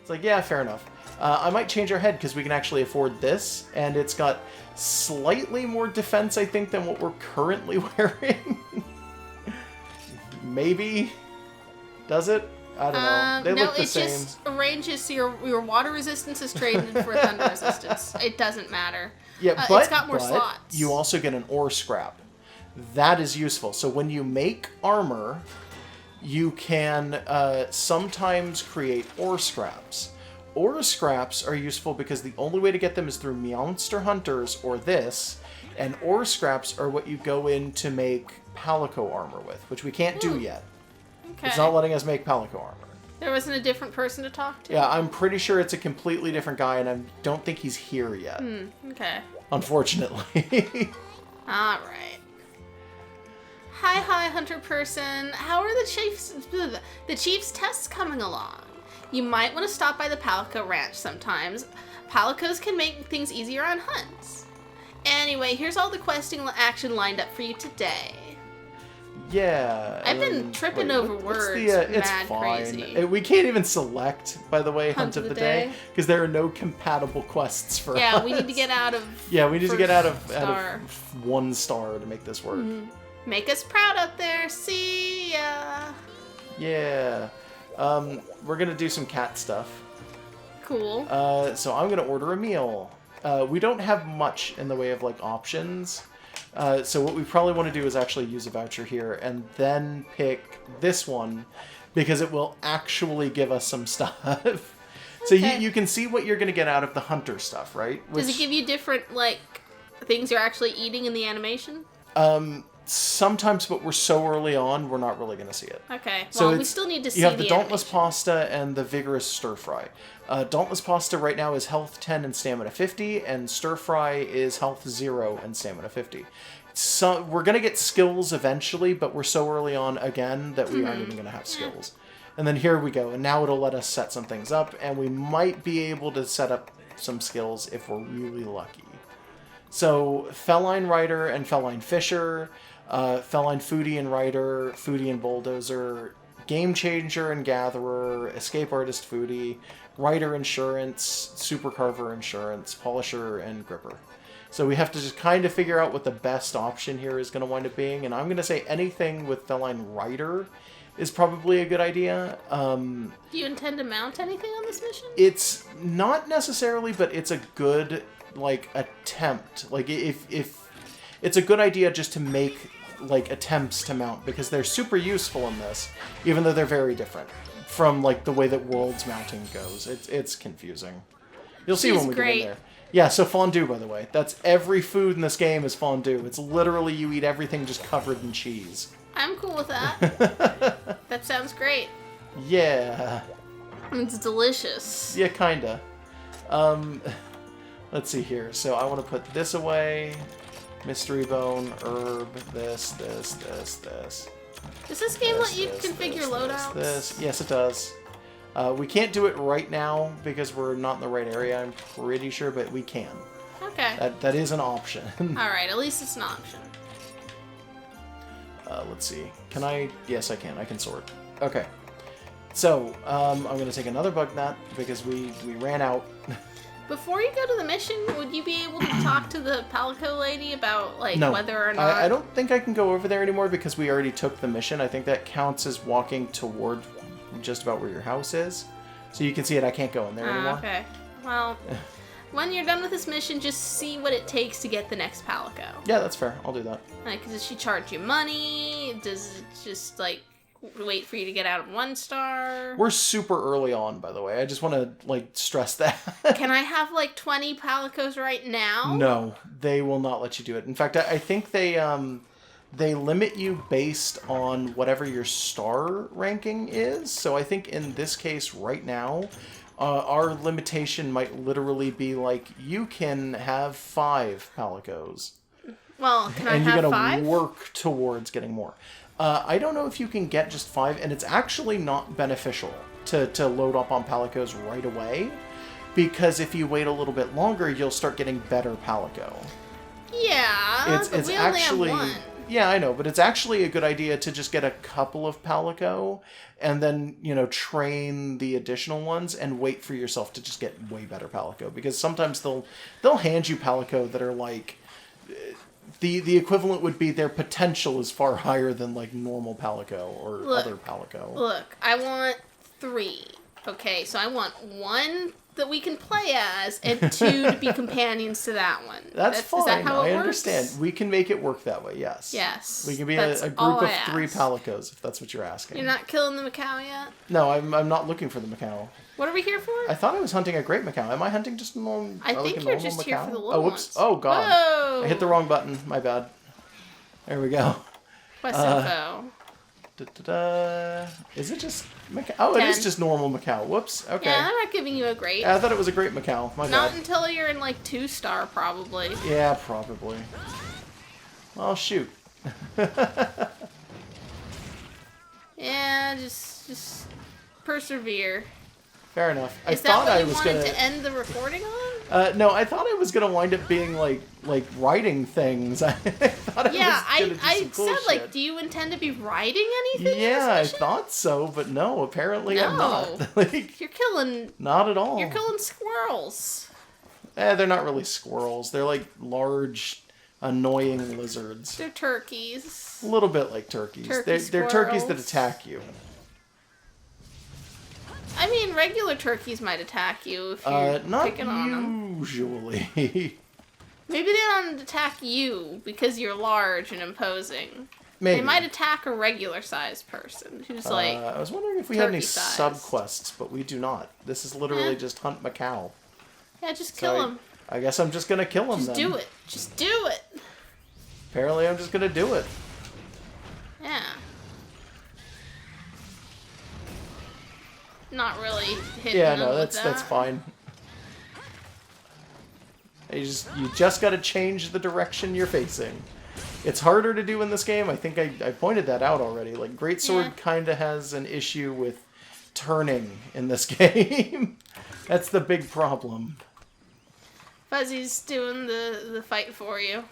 It's like, yeah, fair enough. I might change our head because we can actually afford this, and it's got slightly more defense, I think, than what we're currently wearing. Maybe? Does it? I don't know. They look the same. No, it just arranges so your water resistance is traded for thunder resistance. It doesn't matter. Yeah, but it's got more slots. You also get an ore scrap. That is useful. So when you make armor, you can sometimes create ore scraps. Ore scraps are useful because the only way to get them is through monster hunters or this, and ore scraps are what you go in to make Palico armor with, which we can't do yet. Okay. It's not letting us make Palico armor. There wasn't a different person to talk to? Yeah, I'm pretty sure it's a completely different guy, and I don't think he's here yet. Okay. Unfortunately. Alright. Hi, hunter person. How are the Chief's tests coming along? You might want to stop by the Palico Ranch sometimes. Palicos can make things easier on hunts. Anyway, here's all the questing action lined up for you today. Yeah. I've been tripping over words. It's mad fine. crazy. We can't even select, by the way, Hunt of the Day, because there are no compatible quests for us. Yeah, we need to get out of. Yeah, we need to get out of 1 star to make this work. Make us proud out there. See ya. Yeah. We're gonna do some cat stuff. Cool. So I'm gonna order a meal. We don't have much in the way of like options. So what we probably want to do is actually use a voucher here and then pick this one because it will actually give us some stuff. So you can see what you're going to get out of the hunter stuff, right? Does it give you different, like, things you're actually eating in the animation? Sometimes, but we're so early on, we're not really going to see it. Okay, well, we still need to see You have the Dauntless animation. Pasta and the Vigorous Stir Fry. Dauntless Pasta right now is health 10 and stamina 50, and Stir Fry is health 0 and stamina 50. So we're going to get skills eventually, but we're so early on again that we aren't even going to have skills. And then here we go, and now it'll let us set some things up, and we might be able to set up some skills if we're really lucky. So Feline Rider and Feline Fisher, Feline Foodie and Rider, Foodie and Bulldozer, Game Changer and Gatherer, Escape Artist Foodie, Rider Insurance, Super Carver Insurance, Polisher, and Gripper. So we have to just kind of figure out what the best option here is going to wind up being, and I'm going to say anything with Feline Rider is probably a good idea. Do you intend to mount anything on this mission? It's not necessarily, but it's a good, like, attempt. Like, if it's a good idea just to make, like, attempts to mount, because they're super useful in this, even though they're very different from, like, the way that Worlds mounting goes. It's confusing. You'll see when we get in there. Yeah, so fondue, by the way. That's every food in this game is fondue. It's literally you eat everything just covered in cheese. I'm cool with that. That sounds great. Yeah. It's delicious. Yeah, kinda. Let's see here. So I want to put this away. Mystery bone, herb, this. Does this game let you configure loadouts? This. Yes, it does. We can't do it right now because we're not in the right area, I'm pretty sure, but we can. Okay. That is an option. Alright, at least it's an option. Let's see. Can I? Yes, I can. I can sort. Okay. So, I'm going to take another bug net because we ran out. Before you go to the mission, would you be able to talk to the Palico lady about, like, No, whether or not... I don't think I can go over there anymore because we already took the mission. I think that counts as walking toward just about where your house is. So you can see it. I can't go in there anymore. Okay. Well, when you're done with this mission, just see what it takes to get the next Palico. Yeah, that's fair. I'll do that. Like, does she charge you money? Does it just, like, wait for you to get out of 1 star? We're super early on, by the way. I just want to, like, stress that. Can I have, like, 20 Palicos right now? No, they will not let you do it. In fact, I think they limit you based on whatever your star ranking is. So I think in this case right now, our limitation might literally be like, you can have 5 Palicos. Well, can I and have 5? you're going to work towards getting more. I don't know if you can get just 5, and it's actually not beneficial to load up on Palicos right away, because if you wait a little bit longer, you'll start getting better Palico. Yeah, It's we actually only have 1. Yeah, I know, but it's actually a good idea to just get a couple of Palico and then, train the additional ones and wait for yourself to just get way better Palico. Because sometimes they'll hand you Palico that are like... The equivalent would be their potential is far higher than, like, normal Palico or other Palico. Look, I want 3. Okay, so I want 1 that we can play as, and 2 to be companions to that one. That's fine. Is that how it I works? understand. We can make it work that way, yes. Yes. We can be that's a group all of I 3 ask. Palicos, if that's what you're asking. You're not killing the Macau yet? No, I'm not looking for the Macau. What are we here for? I thought I was hunting a great Macau. Am I hunting just a normal I think you're just here for the little whoops. ones. Oh, God. Whoa! I hit the wrong button. My bad. There we go. Quest info. Is it just Macau? Oh, it 10. is just normal Macau. Whoops. Okay. Yeah, I'm not giving you a great. I thought it was a great Macau. My Not bad. until you're in like 2-star, probably. Yeah, probably. Well, shoot. Yeah, just persevere. Fair enough. Is that what you wanted to end the recording on? No, I thought I was gonna wind up being like writing things. I thought Yeah, I was gonna do I some cool said, like, shit. do you intend to be writing anything? Yeah, in I this mission? thought so, but no, apparently I'm No. not. Like, You're killing. not at all. You're killing squirrels. They're not really squirrels. They're like large, annoying lizards. They're turkeys. A little bit like turkeys. They're turkeys that squirrels. attack you. I mean, regular turkeys might attack you if you're Not picking on them. usually. Maybe they don't attack you because you're large and imposing. Maybe. They might attack a regular-sized person who's like. I was wondering if we had any turkey-sized. subquests, but we do not. This is literally Eh. just hunt Macau. Yeah, just So kill him. I guess I'm just gonna kill him Just then. do it. Just do it. Apparently, I'm just gonna do it. Yeah. Not really hitting Yeah, them no, with that's fine. You just got to change the direction you're facing. It's harder to do in this game. I think I pointed that out already. Like Greatsword Yeah. kind of has an issue with turning in this game. That's the big problem. Fuzzy's doing the fight for you.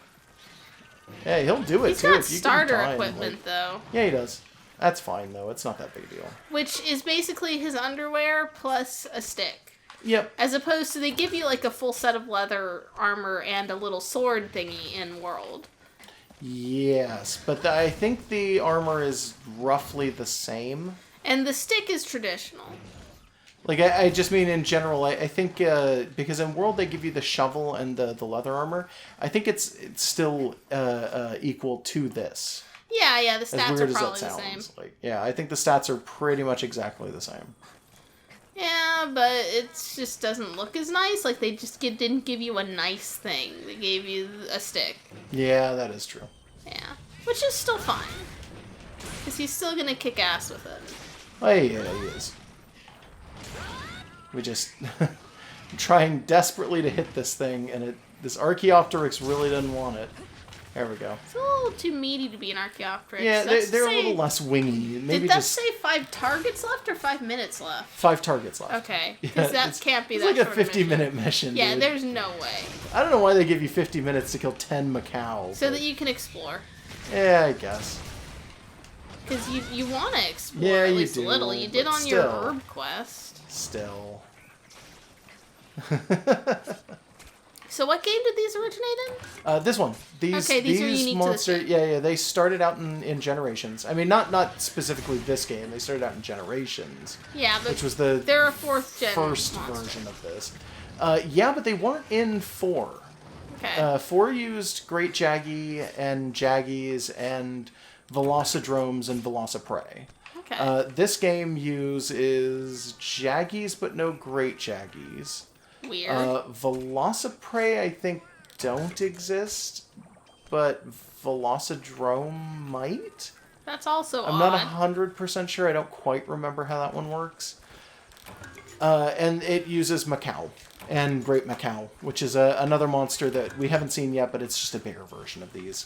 Yeah, he'll do it He's too. got if you give him starter time, equipment, like- though. Yeah, he does. That's fine though. It's not that big a deal. Which is basically his underwear plus a stick. Yep. As opposed to they give you like a full set of leather armor and a little sword thingy in World. Yes, but I think the armor is roughly the same. And the stick is traditional. Like, I just mean in general, I think, because in World they give you the shovel and the leather armor, I think it's still equal to this. Yeah, the As stats are weird as that probably the sounds. same. Like, yeah, I think the stats are pretty much exactly the same. Yeah, but it just doesn't look as nice. Like, they just didn't give you a nice thing. They gave you a stick. Yeah, that is true. Yeah. Which is still fine. Because he's still gonna kick ass with it. Oh, yeah, he is. We just... I'm trying desperately to hit this thing, and this Archaeopteryx really doesn't want it. There we go. It's a little too meaty to be an Archaeopteryx. Yeah, That's to they're a say- little less wingy. Maybe Did that just say 5 targets left or 5 minutes left? 5 targets left. Okay, Yeah, because that it's- can't be it's that like a short 50-minute mission. Yeah, dude. there's no way. I don't know why they give you 50 minutes to kill 10 Macau. So but- that you can explore. Yeah, I guess. Because you want to explore Yeah, at you least do, a little. You did but on your still. herb quest. Still. So what game did these originate in? This one. These Okay, these are unique to this monsters. game. Yeah, they started out in Generations. I mean, not specifically this game. They started out in Generations, Yeah, but which was the they're a 4th gen first monster. version of this. Yeah, but they weren't in 4. Okay. 4 used Great Jaggy and Jaggies and Velocidromes and Velociprey. okay. This game uses Jaggies, but no Great Jaggies. Weird. Velociprey, I think, don't exist, but Velocidrome might? That's also I'm odd. not 100% sure. I don't quite remember how that one works. And it uses Macau and Great Macau, which is another monster that we haven't seen yet, but it's just a bigger version of these.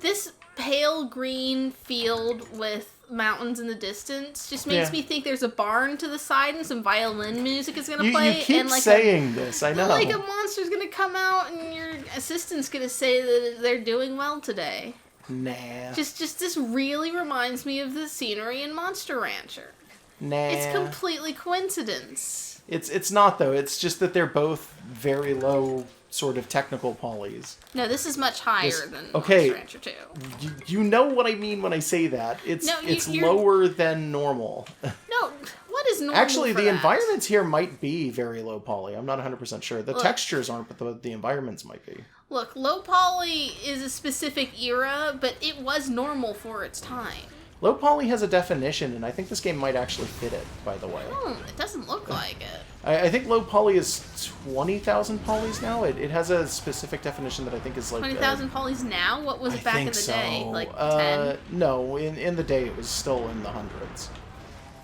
This pale green field with mountains in the distance just makes Yeah. me think there's a barn to the side and some violin music is gonna You play. keep and like saying this, I know. like a monster's gonna come out and your assistant's gonna say that they're doing well today. Nah. Just this really reminds me of the scenery in Monster Rancher. Nah. It's completely coincidence. It's not, though. It's just that they're both very low sort of technical polys. No, this is much higher than okay, Monster Rancher 2. You know what I mean when I say that. It's you're lower than normal. No, what is normal? Actually, for the that? environments here might be very low poly. I'm not 100% sure. The Look. textures aren't, but the environments might be. Look, low poly is a specific era, but it was normal for its time. Low poly has a definition, and I think this game might actually fit it, by the way. It doesn't look like it. I think low poly is 20,000 polys now. It has a specific definition that I think is like... 20,000 polys now? What was it back in the day? Like 10? No, in the day it was still in the hundreds.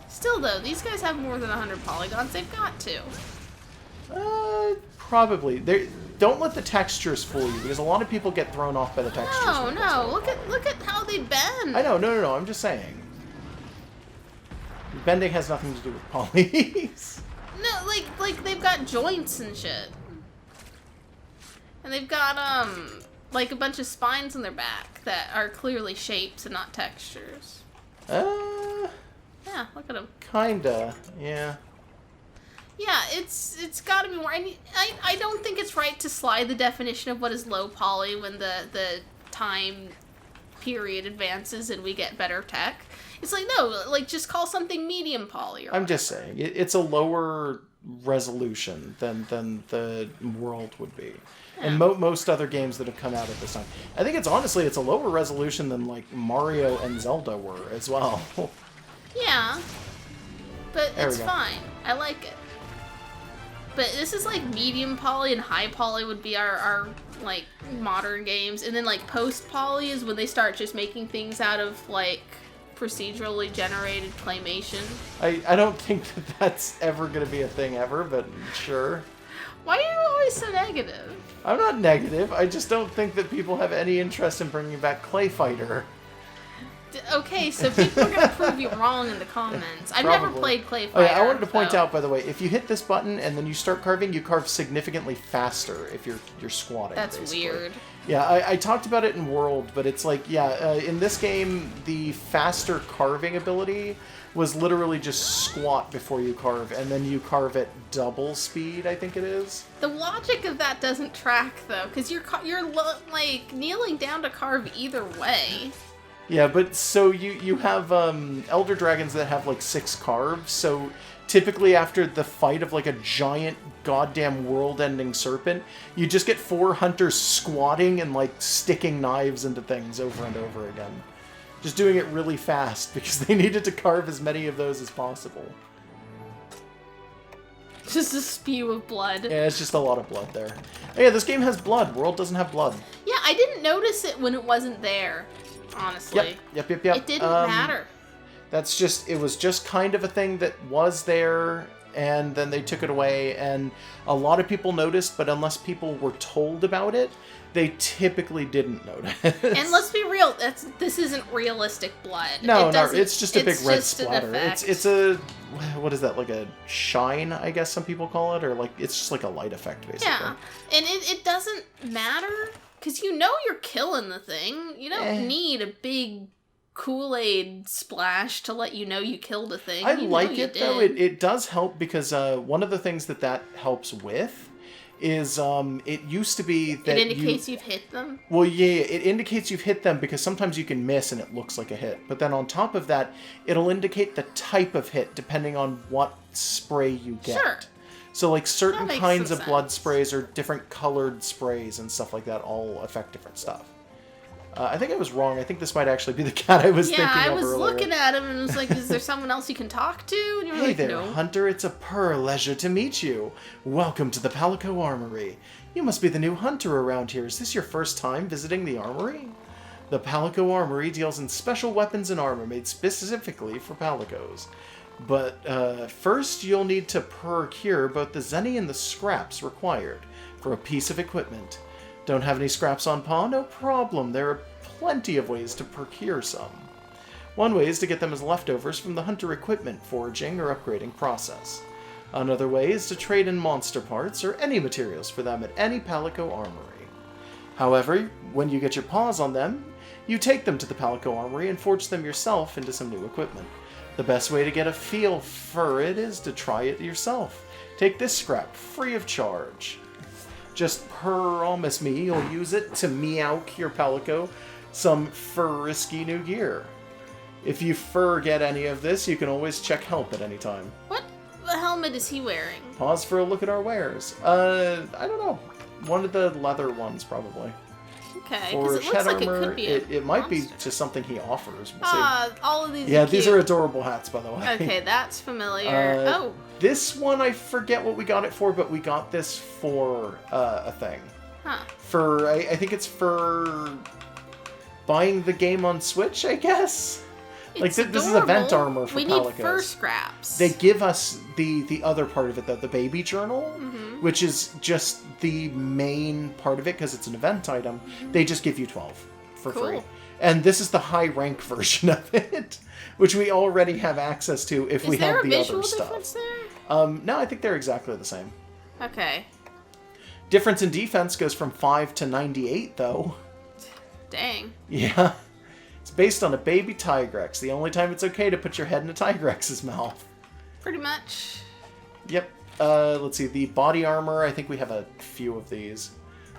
Still, though, these guys have more than 100 polygons. They've got to. Probably. Don't let the textures fool you, because a lot of people get thrown off by the textures. No. Look at how they bend. I know. No. I'm just saying. Bending has nothing to do with polys. No, like they've got joints and shit. And they've got, like a bunch of spines on their back that are clearly shapes and not textures. Yeah, look at them. Kinda, yeah. Yeah, it's got to be more. I don't think it's right to slide the definition of what is low poly when the time period advances and we get better tech. It's like, no, like just call something medium poly. Or I'm just saying, it's a lower resolution than the world would be. Yeah. And most other games that have come out at this time. I think it's a lower resolution than like Mario and Zelda were as well. Yeah, but There we it's go. fine. I like it. But this is like medium poly, and high poly would be our like modern games, and then like post poly is when they start just making things out of like procedurally generated claymation. I don't think that's ever going to be a thing ever, but sure. Why are you always so negative? I'm not negative. I just don't think that people have any interest in bringing back Clay Fighter. Okay, so people are going to prove you wrong in the comments. I've never Probably. played Clay Oh Fighter. yeah, I wanted to point so- out, by the way, if you hit this button and then you start carving, you carve significantly faster if you're squatting. That's basically. weird. Yeah, I talked about it in World, but it's like, in this game, the faster carving ability was literally just squat before you carve, and then you carve at double speed, I think it is. The logic of that doesn't track though, because you're like kneeling down to carve either way. Yeah, but so you have Elder Dragons that have like 6 carves, so typically after the fight of like a giant goddamn world-ending serpent, you just get 4 hunters squatting and like sticking knives into things over and over again. Just doing it really fast because they needed to carve as many of those as possible. Just a spew of blood. Yeah, it's just a lot of blood there. Oh, yeah, this game has blood. World doesn't have blood. Yeah, I didn't notice it when it wasn't there, honestly. Yep. It didn't matter. That's just, it was just kind of a thing that was there, and then they took it away, and a lot of people noticed, but unless people were told about it, they typically didn't notice. And let's be real, this isn't realistic blood. No, It it's just a big red just an splatter. effect. It's a, what is that, like a shine, I guess some people call it, or like, it's just like a light effect, basically. Yeah, and it doesn't matter, because you know you're killing the thing. You don't need a big Kool-Aid splash to let you know you killed a thing. I You know like you it, though. did. It does help because one of the things that helps with is it used to be that It indicates you've hit them. Well, yeah, it indicates you've hit them because sometimes you can miss and it looks like a hit. But then on top of that, it'll indicate the type of hit depending on what spray you get. Sure. So like certain makes kinds some of blood sense. sprays or different colored sprays and stuff like that all affect different stuff. I think I was wrong. I think this might actually be the cat I was thinking Yeah, I of was earlier. looking at him and was like, is there someone else you can talk to? And you were Hey like, there, no. Hunter. It's a pleasure to meet you. Welcome to the Palico Armory. You must be the new hunter around here. Is this your first time visiting the armory? The Palico Armory deals in special weapons and armor made specifically for Palicos. But first, you'll need to procure both the zenny and the scraps required for a piece of equipment. Don't have any scraps on paw? No problem. There are plenty of ways to procure some. One way is to get them as leftovers from the hunter equipment foraging or upgrading process. Another way is to trade in monster parts or any materials for them at any Palico Armory. However, when you get your paws on them, you take them to the Palico Armory and forge them yourself into some new equipment. The best way to get a feel for it is to try it yourself. Take this scrap free of charge. Just promise me you'll use it to meowk your Palico some fur-risky new gear. If you forget any of this, you can always check help at any time. What the helmet is he wearing? Pause for a look at our wares. I don't know. One of the leather ones, probably. Okay, For because it looks shed like armor, it could be it might be monster. just something he offers. We'll see. All of these Yeah, are these cute. are adorable hats, by the way. Okay, that's familiar. Oh, This one, I forget what we got it for, but we got this for a thing. huh. For, I think it's for buying the game on Switch, I guess? Like, It's this is event adorable. armor for We Palicos. need fur scraps. They give us the other part of it, though, the baby journal, which is just the main part of it, because it's an event item. They just give you 12 for Cool. free. And this is the high rank version of it, which we already have access to if we Is there have a the visual other difference stuff. there? No, I think they're exactly the same. Okay. Difference in defense goes from 5 to 98, though. Dang. Yeah. It's based on a baby Tigrex, the only time it's okay to put your head in a Tigrex's mouth. Pretty much. Yep. Let's see. The body armor, I think we have a few of these.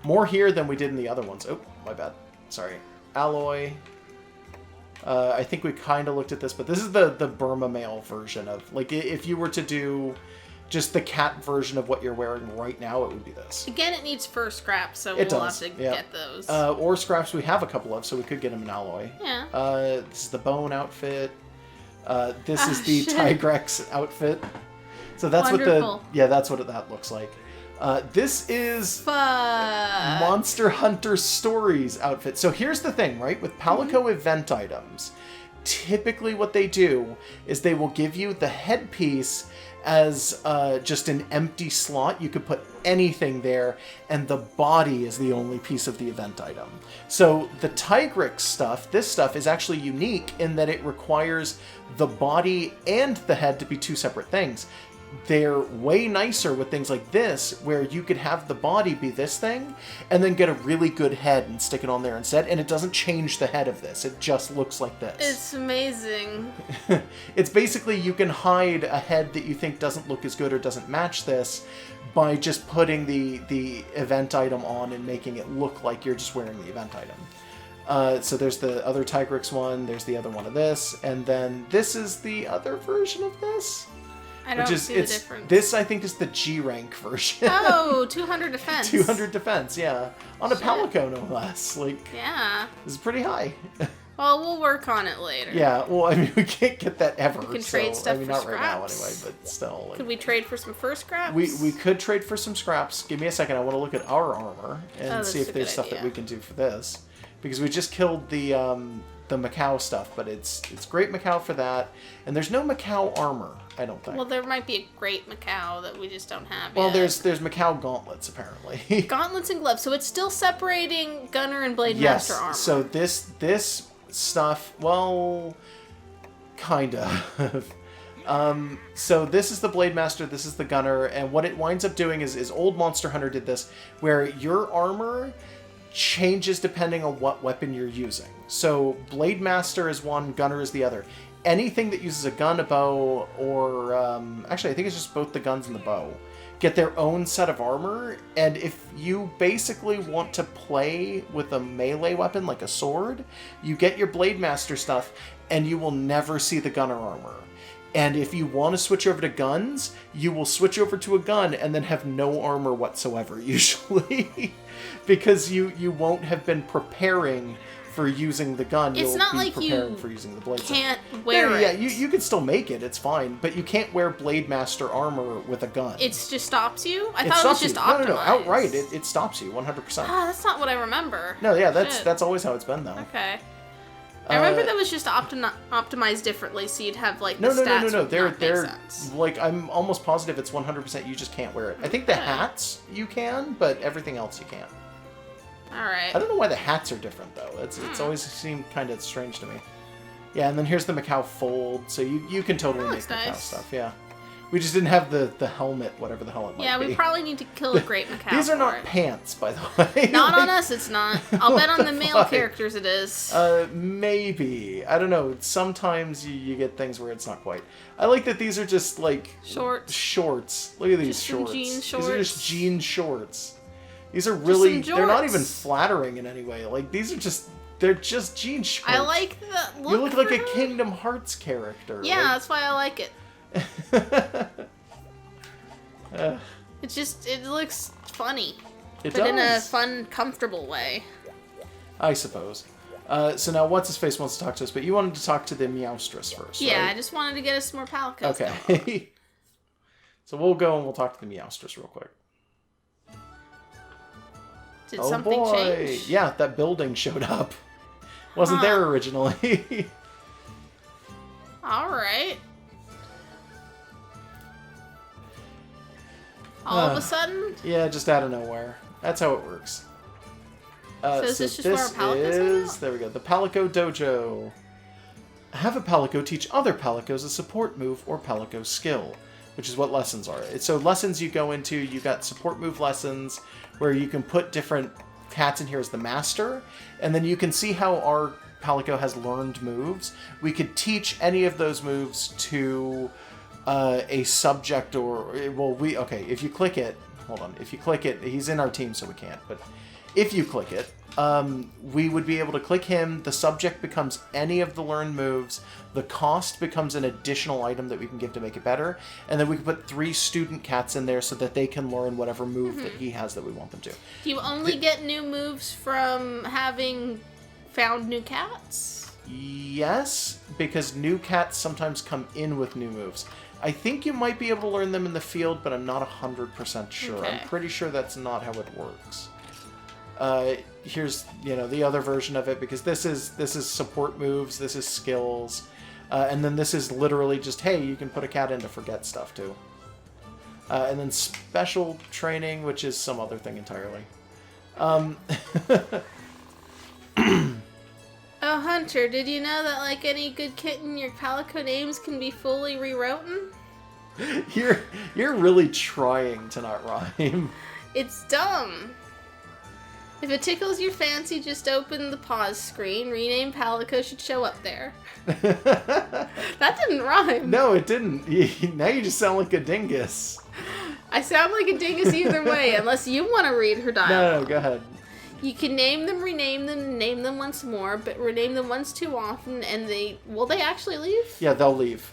More here than we did in the other ones. Oh, my bad. Sorry. Alloy. I think we kind of looked at this, but this is the Burma male version of... Like, if you were to do just the cat version of what you're wearing right now, it would be this. Again, it needs fur scraps, so It we'll does, have to yeah. get those. Or scraps we have a couple of, so we could get them in alloy. Yeah. This is the bone outfit. This is the shit. Tigrex outfit. So that's Wonderful. what that's what that looks like. This is Fuck. Monster Hunter Stories outfit. So here's the thing, right? With Palico event items, typically what they do is they will give you the headpiece as just an empty slot. You could put anything there, and the body is the only piece of the event item. So the Tigrex stuff, this stuff, is actually unique in that it requires the body and the head to be two separate things. They're way nicer with things like this, where you could have the body be this thing, and then get a really good head and stick it on there instead, and it doesn't change the head of this. It just looks like this. It's amazing. It's basically you can hide a head that you think doesn't look as good or doesn't match this by just putting the event item on and making it look like you're just wearing the event item. So there's the other Tigrex one, there's the other one of this, and then this is the other version of this. I don't Which is, see the difference. This, I think, is the G rank version. Oh, 200 defense. 200 defense, yeah. On a Shit. Palico, no less. Like, Yeah. this is pretty high. Well, we'll work on it later. Yeah, well, I mean, we can't get that ever. We can so, trade stuff I mean, for not right now scraps. anyway, but still. Like, Could we trade for some fur scraps? we could trade for some scraps. Give me a second. I want to look at our armor and that's see a if there's good stuff that idea. we can do for this. Because we just killed the Macau stuff, but it's great Macau for that. And there's no Macau armor, I don't think. Well, there might be a great Macau that we just don't have Well, yet. there's Macau gauntlets, apparently. Gauntlets and gloves, so it's still separating Gunner and Blade Yes, Master armor. so this stuff, well, kind of. So this is the Blade Master, this is the Gunner, and what it winds up doing is old Monster Hunter did this, where your armor changes depending on what weapon you're using. So Blade Master is one, Gunner is the other. Anything that uses a gun, a bow, or actually I think it's just both the guns and the bow, get their own set of armor, and if you basically want to play with a melee weapon like a sword, you get your Blade Master stuff, and you will never see the Gunner armor. And if you want to switch over to guns, you will switch over to a gun and then have no armor whatsoever, usually. Because you won't have been preparing for using the gun. It's You'll not be like preparing you for using the blades. can't wear yeah, it. you can still make it, it's fine. But you can't wear Blade Master armor with a gun. It just stops you? I It thought it was stops you. just optimized. No, outright. It stops you 100%. Ah, that's not what I remember. No, yeah, Shit. that's always how it's been, though. Okay. I remember that was just optimized differently, so you'd have like the No. stats would They're not make sense. like, I'm almost positive it's 100% you just can't wear it. I think the Okay. hats you can, but everything else you can't. All right. I don't know why the hats are different though. It's always seemed kind of strange to me. Yeah, and then here's the Macau fold, so you can totally That make looks Macau nice. stuff. Yeah. We just didn't have the helmet, whatever the hell it might Yeah, be. we probably need to kill a great Macau. These are not for it. pants, by the way. Not on Like, us, it's not. I'll bet on the male fuck? characters it is. Maybe. I don't know. Sometimes you get things where it's not quite. I like that these are just, like... Shorts. Shorts. Look at these Just some shorts. jean These are shorts. just jean shorts. These are really... some They're not jorts. even flattering in any way. Like, these are just... They're just jean shorts. I like the look. You look like for a her. Kingdom Hearts character. Yeah, that's why I like it. Like, It looks funny. it But does. in a fun, comfortable way. I suppose. So now, What's-His-Face wants to talk to us, but you wanted to talk to the Meowstress first, Yeah, I right? just wanted to get us some more Palicos. going. Okay. So we'll go and we'll talk to the Meowstress real quick. Did something change? Yeah, that building showed up. Wasn't Huh. there originally. Alright. All of a sudden? Yeah, just out of nowhere. That's how it works. So is this just where our Palicos hang out? There we go. The Palico Dojo. Have a Palico teach other Palicos a support move or Palico skill, which is what lessons are. So lessons you go into, you got support move lessons, where you can put different cats in here as the master, and then you can see how our Palico has learned moves. We could teach any of those moves to a subject okay, if you click it, hold on, if you click it, he's in our team so we can't, but if you click it, we would be able to click him, the subject becomes any of the learned moves, the cost becomes an additional item that we can give to make it better, and then we can put 3 student cats in there so that they can learn whatever move that he has that we want them to. Do you only get new moves from having found new cats? Yes, because new cats sometimes come in with new moves. I think you might be able to learn them in the field, but I'm not 100% sure. Okay. I'm pretty sure that's not how it works. Here's, the other version of it, because this is support moves, this is skills, and then this is literally just, hey, you can put a cat in to forget stuff too. And then special training, which is some other thing entirely. Oh, Hunter, did you know that like any good kitten, your Palico names can be fully rewritten? You're really trying to not rhyme. It's dumb. If it tickles your fancy, just open the pause screen. Rename Palico should show up there. That didn't rhyme. No, it didn't. Now you just sound like a dingus. I sound like a dingus either way, unless you want to read her dialogue. No, go ahead. You can name them, rename them, name them once more, but rename them once too often, and will they actually leave? Yeah, they'll leave.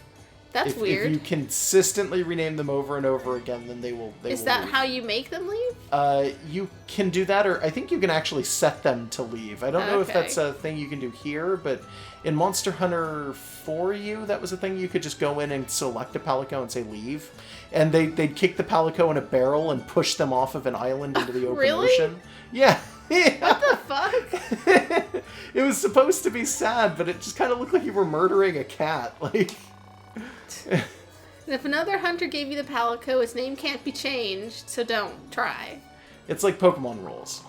That's weird. If you consistently rename them over and over again, then they will Is that leave. how you make them leave? You can do that, or I think you can actually set them to leave. I don't know if Okay. that's a thing you can do here, but in Monster Hunter 4U, that was a thing you could just go in and select a Palico and say leave. And they'd kick the Palico in a barrel and push them off of an island into the open Really? ocean. Yeah. What the fuck? It was supposed to be sad, but it just kind of looked like you were murdering a cat. Like, And if another hunter gave you the Palico, its name can't be changed, so don't try. it's like Pokemon rules.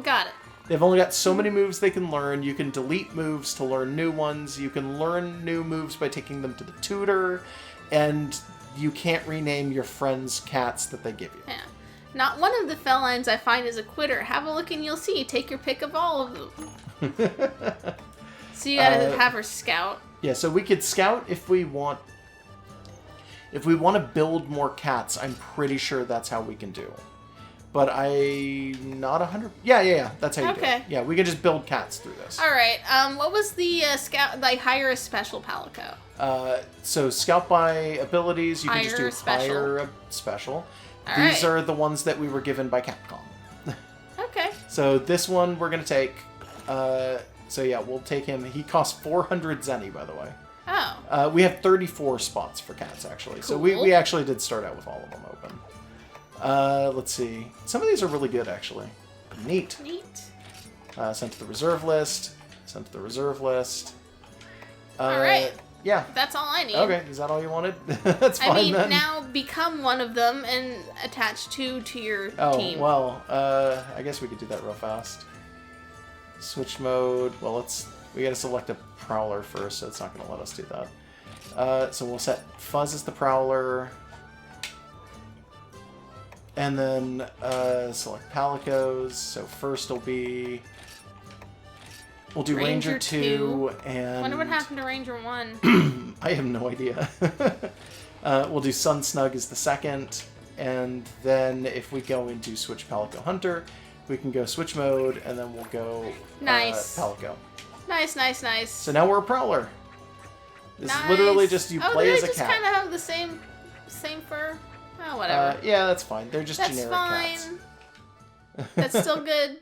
Got it. They've only got so many moves they can learn. You can delete moves to learn new ones. You can learn new moves by taking them to the tutor, and you can't rename your friends' cats that they give you. Yeah. Not one of the felines I find is a quitter. Have a look and you'll see. Take your pick of all of them. So you gotta have her scout. Yeah, so we could scout if we want. If we want to build more cats, I'm pretty sure that's how we can do. But I'm not 100. Yeah. That's how you do Okay. it. Yeah, we can just build cats through this. All right. What was the scout? Like hire a special Palico. So scout by abilities, you can just Hire do a special. hire a special. All These right. are the ones that we were given by Capcom. Okay. So this one we're gonna take. So yeah, we'll take him. He costs 400 Zenny, by the way. Oh. We have 34 spots for cats, actually. So we Cool. actually did start out with all of them open. Let's see. Some of these are really good, actually. Neat. Neat. Sent to the reserve list. Sent to the reserve list. All right. Yeah. That's all I need. Okay. Is that all you wanted? That's fine I mean, then. now become one of them and attach two to your Oh, team. well, I guess we could do that real fast. Switch mode. Well, we gotta select a Prowler first, so it's not gonna let us do that. So we'll set Fuzz as the Prowler. And then select Palicos. So first will be... We'll do Ranger 2 and... Wonder what happened to Ranger 1. I have no idea. We'll do Sun Snug as the second. And then if we go into Switch Palico Hunter, we can go Switch Mode, and then we'll go Nice. Palico. Nice, nice, nice. So now we're a Prowler. This Nice. is literally just you play as a just cat. kind of have the same fur? Oh, whatever. Yeah, that's fine. They're just That's generic fine. cats. That's still good.